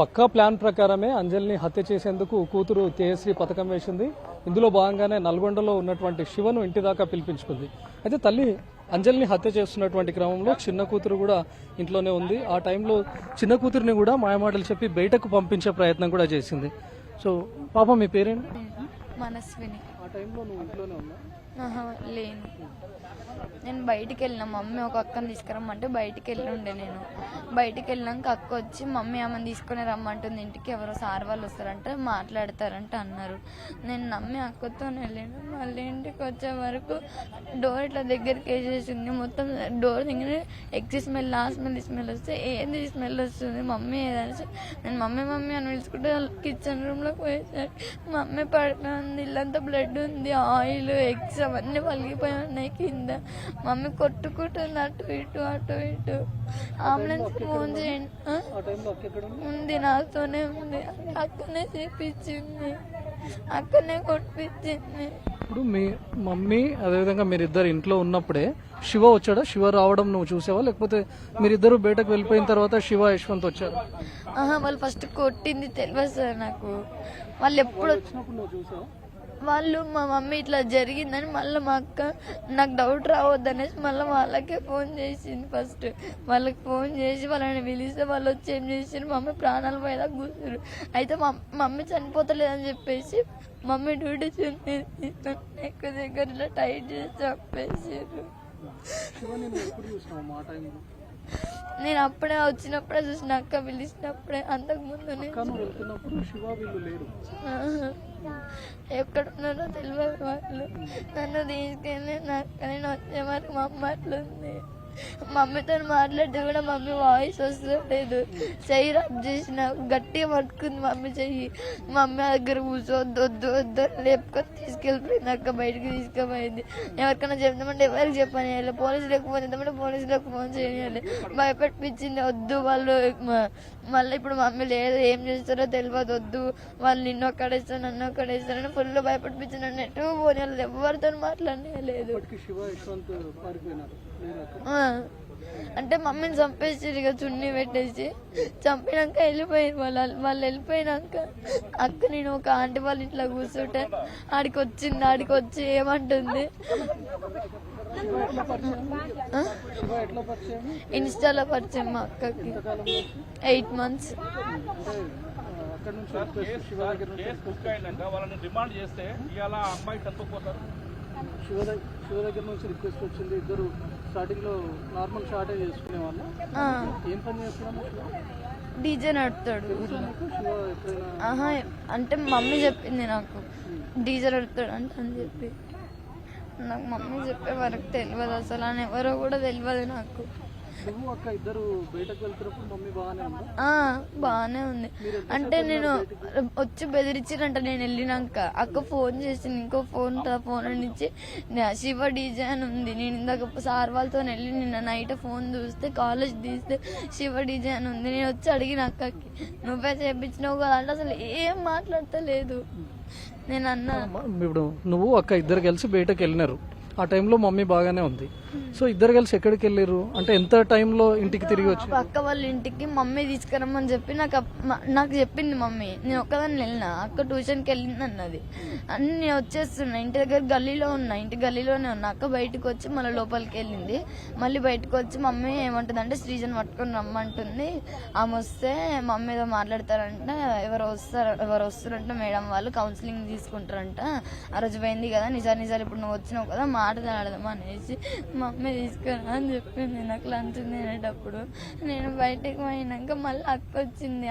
పక్కా plan ప్రకారమే అంజలిని హత్య చేసేందుకు కూతురు తేజశ్రీ పథకం వేసింది. ఇందులో భాగంగానే నల్గొండలో ఉన్నటువంటి శివను ఇంటి దాకా పిలిపించుకుంది. అయితే తల్లి అంజలిని హత్య చేస్తున్నటువంటి క్రమంలో చిన్న కూతురు కూడా ఇంట్లోనే ఉంది. ఆ టైంలో చిన్న కూతురిని కూడా మాయమాటలు చెప్పి బయటకు పంపించే ప్రయత్నం కూడా చేసింది. సో పాప మీ పేరేంటి? మనస్విని. ఆ టైంలో నువ్వు ఇంట్లోనే ఉన్నా? లేను, నేను బయటికి వెళ్ళిన. మమ్మీ ఒక అక్కని తీసుకురమ్మంటే బయటికి వెళ్ళి ఉండే. నేను బయటికి వెళ్ళినాక అక్క వచ్చి మమ్మీ ఆమెను తీసుకుని రమ్మంటుంది ఇంటికి, ఎవరో సార్ వాళ్ళు వస్తారంటే మాట్లాడతారంటే అన్నారు. నేను నమ్మి అక్కతో వెళ్ళాను. మళ్ళీ ఇంటికి వచ్చే వరకు డోర్ ఇట్లా దగ్గరికి వేసేసింది. మొత్తం డోర్ దగ్గర ఎక్సి స్మెల్, ఆ స్మెల్, స్మెల్ వస్తే ఏంది స్మెల్ వస్తుంది మమ్మీ ఏదైనా. నేను మమ్మీ మమ్మీ అని పిలుచుకుంటే కిచెన్ రూమ్లోకి పోయేసరికి మమ్మీ పడుతుంది. ఇల్లంతా బ్లడ్ ఉంది, ఆయిల్, ఎగ్స్ అవన్నీ పలిగిపోయి ఉన్నాయి కింద. మమ్మీ కొట్టుకుంటుంది అటు ఇటు అటు ఇటు. అంబులెన్స్ ఫోన్ చేయండి. ఉంది, నాతోనే ఉంది. అక్కనే చేపించింది, అక్కనే కొట్టిపించింది. ఇప్పుడు మీ మమ్మీ అదేవిధంగా మీరిద్దరు ఇంట్లో ఉన్నప్పుడే శివ వచ్చాడా? శివ రావడం నువ్వు చూసావా, లేకపోతే మీరిద్దరు బయటకు వెళ్ళిపోయిన తర్వాత శివ యశ్వంత్ వచ్చారు? వాళ్ళు ఫస్ట్ కొట్టింది తెలియదు సార్ నాకు. వాళ్ళు ఎప్పుడు వాళ్ళు మా మమ్మీ ఇట్లా జరిగిందని మళ్ళీ మా అక్క నాకు డౌట్ రావద్దనేసి మళ్ళీ వాళ్ళకే ఫోన్ చేసింది. ఫస్ట్ వాళ్ళకి ఫోన్ చేసి వాళ్ళని పిలిస్తే వాళ్ళు వచ్చి ఏం చేసారు, మమ్మీ ప్రాణాలు పోయేలా కూర్చురు. అయితే మమ్మీ చనిపోతలేదని చెప్పేసి మమ్మీ డ్యూటీ ఎక్కువ దగ్గర ఇలా టైట్ చేసి చంపేసారు. నేను అప్పుడే వచ్చినప్పుడే చూసిన, అక్క పిలిచినప్పుడే. అంతకు ముందు ఎక్కడున్నారో తెలియదు వాళ్ళు. నన్ను తీసుకెళ్ళి నేను వచ్చే వరకు మా అమ్మ అట్లుంది. మమ్మీతో మాట్లాడితే కూడా మమ్మీ వాయిస్ వస్తలేదు. చెయ్యి రబ్ చేసిన గట్టిగా పట్టుకుంది మమ్మీ చెయ్యి. మమ్మీ దగ్గర కూర్చోవద్దు, వద్దు వద్దు లేపుకొని తీసుకెళ్ళిపోయింది. అక్క బయటకు తీసుకుపోయింది. ఎవరికైనా చెప్తామంటే ఎవరికి చెప్పని, పోలీసులకు ఫోన్ చేద్దామంటే పోలీసులకు ఫోన్ చేయాలి. భయపెట్టించింది, వద్దు వాళ్ళు మళ్ళీ ఇప్పుడు మమ్మీ లేదు, ఏం చేస్తారో తెలియదు, వద్దు వాళ్ళు నిన్ను ఒక్కడేస్తారు నన్ను ఒక్కడేస్తారని ఫుల్ భయపెట్టించింది. నన్ను ఎటు పోనీ ఎవరితో మాట్లాడలేదు. అంటే మమ్మీని చంపేసి ఇక చున్నీ పెట్టేసి చంపినాక వెళ్ళిపోయింది. వాళ్ళు వెళ్ళిపోయినాక అక్క నేను ఒక ఆంటీ వాళ్ళ ఇంట్లో కూర్చుంటే ఆడికి వచ్చింది. ఆడికి వచ్చి ఏమంటుంది, ఇన్స్టాలో పరిచయం మా అక్కకి 8 months. శివ దగ్గర నుంచి రిక్వెస్ట్ వచ్చింది. ఇద్దరు స్టార్టింగ్ లో నార్మల్ షార్టే చేసుకునే వాళ్ళు. ఏం పని చేస్తున్నాము? డీజే నడుపుతాడు. అంటే మమ్మీ చెప్పింది నాకు డీజే నడుపుతాడు అంటే అని చెప్పి. నాకు మమ్మీ చెప్పే వరకు తెలియదు అసలు, అని ఎవరో కూడా తెలియదు నాకు. బాగానే ఉంది. అంటే నేను వచ్చి బెదిరించారంట. నేను వెళ్ళినాక అక్క ఫోన్ చేసింది, ఇంకో ఫోన్ నుంచి శివ డీజే అని ఉంది. నేను ఇందాక సార్ వాళ్ళతో వెళ్ళి నిన్న నైట్ ఫోన్ చూస్తే కాలేజ్ తీస్తే శివ డీజే అని ఉంది. నేను వచ్చి అడిగిన అక్కకి నువ్వే చేయించినావు కదా అంటే అసలు ఏం మాట్లాడతలేదు. నేను అన్నా, ఇప్పుడు నువ్వు అక్క ఇద్దరు కలిసి బయటకు వెళ్ళినారు. ఆ టైంలో మమ్మీ బాగానే ఉంది. సో ఇద్దరు కలిసి ఎక్కడికి వెళ్ళారు అంటే ఎంత టైంలో ఇంటికి తిరిగి వచ్చి? అక్క వాళ్ళ ఇంటికి మమ్మీ తీసుకురమ్మని చెప్పి నాకు చెప్పింది మమ్మీ. నేను ఒక్కదాన్ని వెళ్ళినా, అక్క ట్యూషన్కి వెళ్ళింది అన్నది. అన్ని నేను వచ్చేస్తున్నా, ఇంటి దగ్గర గల్లీలో ఉన్నా, ఇంటి గల్లీలోనే ఉన్నా. అక్క బయటకు వచ్చి మళ్ళీ లోపలికి వెళ్ళింది. మళ్ళీ బయటకు వచ్చి మమ్మీ ఏమంటుంది అంటే శ్రీజన్ పట్టుకొని రమ్మంటుంది. ఆమె వస్తే మమ్మీ ఏదో మాట్లాడతారంట, ఎవరు వస్తారంట మేడం వాళ్ళు కౌన్సిలింగ్ తీసుకుంటారంట. ఆ రోజు పోయింది కదా, నిజాలు ఇప్పుడు నువ్వు వచ్చినావు కదా మాట్లాడదాం అనేసి మమ్మీ తీసుకురా అని చెప్పింది. నాకు లంచ్ తినేటప్పుడు నేను బయటకు పోయినాక మళ్ళీ అక్క వచ్చింది.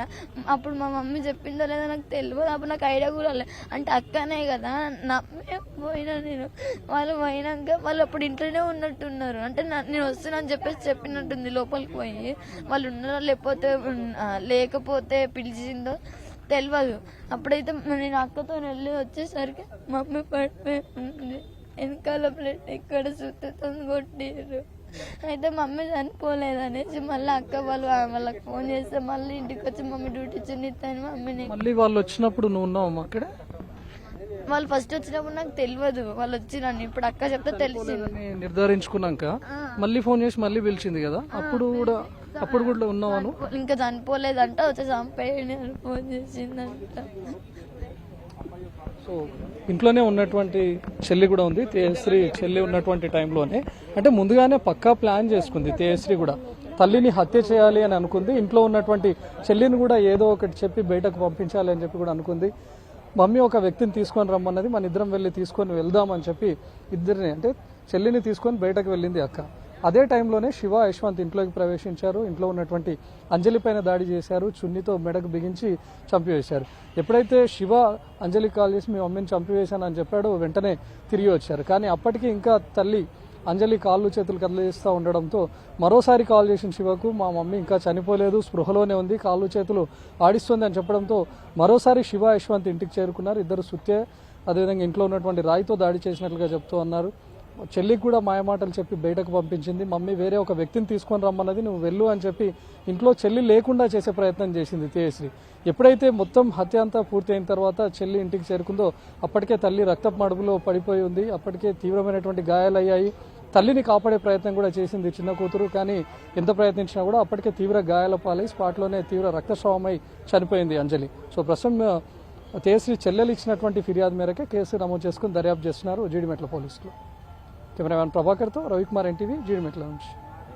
అప్పుడు మా మమ్మీ చెప్పిందో లేదో నాకు తెలియదు. అప్పుడు నాకు ఐడియా కూడా లేదు. అంటే అక్కనే కదా నమ్మే పోయినా నేను. వాళ్ళు పోయినాక వాళ్ళు అప్పుడు ఇంట్లోనే ఉన్నట్టున్నారు. అంటే నేను వస్తున్నా అని చెప్పేసి చెప్పినట్టుంది లోపలికి పోయి. వాళ్ళు ఉన్నారో లేకపోతే పిలిచిందో తెలియదు. అప్పుడైతే నేను అక్కతో వెళ్ళి వచ్చేసరికి మమ్మీ పడిపోయింది. వెనకాల ప్లేట్ ఇక్కడ సుత్తుతో కొట్టారు. అయితే మమ్మీ చనిపోలేదనేసి మళ్ళీ అక్క వాళ్ళకి ఫోన్ చేస్తే మళ్ళీ ఇంటికి వచ్చి మమ్మీ డ్యూటీ చిన్నిస్తాను మమ్మీని. మళ్ళీ వాళ్ళు వచ్చినప్పుడు నువ్వు ఉన్నావు అక్కడ? వాళ్ళు ఫస్ట్ వచ్చినప్పుడు నాకు తెలియదు వాళ్ళు వచ్చిరని. ఇప్పుడు అక్క చెప్తే తెలిసింది. నిర్ధారించుకున్నాక మళ్ళీ ఫోన్ చేసి మళ్ళీ పిలిచింది కదా, అప్పుడు కూడా అప్పుడు కూడా ఉన్నావాను? ఇంకా చనిపోలేదంట, వచ్చి చంపేయండి అని ఫోన్ చేసిందంట. సో ఇంట్లోనే ఉన్నటువంటి చెల్లి కూడా ఉంది. తేజశ్రీ చెల్లి ఉన్నటువంటి టైంలోనే అంటే ముందుగానే పక్కా ప్లాన్ చేసుకుంది తేజశ్రీ కూడా. తల్లిని హత్య చేయాలి అని అనుకుంది. ఇంట్లో ఉన్నటువంటి చెల్లిని కూడా ఏదో ఒకటి చెప్పి బయటకు పంపించాలి అని చెప్పి కూడా అనుకుంది. మమ్మీ ఒక వ్యక్తిని తీసుకొని రమ్మన్నది, మన ఇద్దరం వెళ్ళి తీసుకొని వెళ్దామని చెప్పి ఇద్దరిని అంటే చెల్లిని తీసుకొని బయటకు వెళ్ళింది అక్క. అదే టైంలోనే శివ, యశ్వంత్ ఇంట్లోకి ప్రవేశించారు. ఇంట్లో ఉన్నటువంటి అంజలి పైన దాడి చేశారు. చున్నీతో మెడకు బిగించి చంపివేశారు. ఎప్పుడైతే శివ అంజలి కాల్ చేసి మీ మమ్మీని చంపివేశానని చెప్పాడో వెంటనే తిరిగి వచ్చారు. కానీ అప్పటికి ఇంకా తల్లి అంజలి కాళ్ళు చేతులు కదిలిస్తూ ఉండడంతో మరోసారి కాల్ చేసిన శివకు మా మమ్మీ ఇంకా చనిపోలేదు, స్పృహలోనే ఉంది, కాళ్ళు చేతులు ఆడిస్తుంది అని చెప్పడంతో మరోసారి శివ, యశ్వంత్ ఇంటికి చేరుకున్నారు. ఇద్దరు సుత్తే అదేవిధంగా ఇంట్లో ఉన్నటువంటి రాయితో దాడి చేసినట్లుగా చెప్తూ అన్నారు. చెల్లికి కూడా మాయమాటలు చెప్పి బయటకు పంపించింది. మమ్మీ వేరే ఒక వ్యక్తిని తీసుకొని రమ్మన్నది, నువ్వు వెళ్ళు అని చెప్పి ఇంట్లో చెల్లి లేకుండా చేసే ప్రయత్నం చేసింది తేజశ్రీ. ఎప్పుడైతే మొత్తం హత్య అంతా పూర్తి అయిన తర్వాత చెల్లి ఇంటికి చేరుకుందో అప్పటికే తల్లి రక్తపు మడుగులో పడిపోయి ఉంది. అప్పటికే తీవ్రమైనటువంటి గాయాలయ్యాయి. తల్లిని కాపాడే ప్రయత్నం కూడా చేసింది చిన్న కూతురు. కానీ ఎంత ప్రయత్నించినా కూడా అప్పటికే తీవ్ర గాయాల పాలై స్పాట్లోనే తీవ్ర రక్తస్రావమై చనిపోయింది అంజలి. సో ప్రస్తుతం తేజశ్రీ చెల్లెలు ఇచ్చినటువంటి ఫిర్యాదు మేరకే కేసు నమోదు చేసుకుని దర్యాప్తు చేస్తున్నారు జీడిమెట్ల పోలీసులు. కెమెరామెన్ ప్రభాకర్తో రవికుమార్, ఎన్టీవీ, జీడిమెట్ల నుంచి.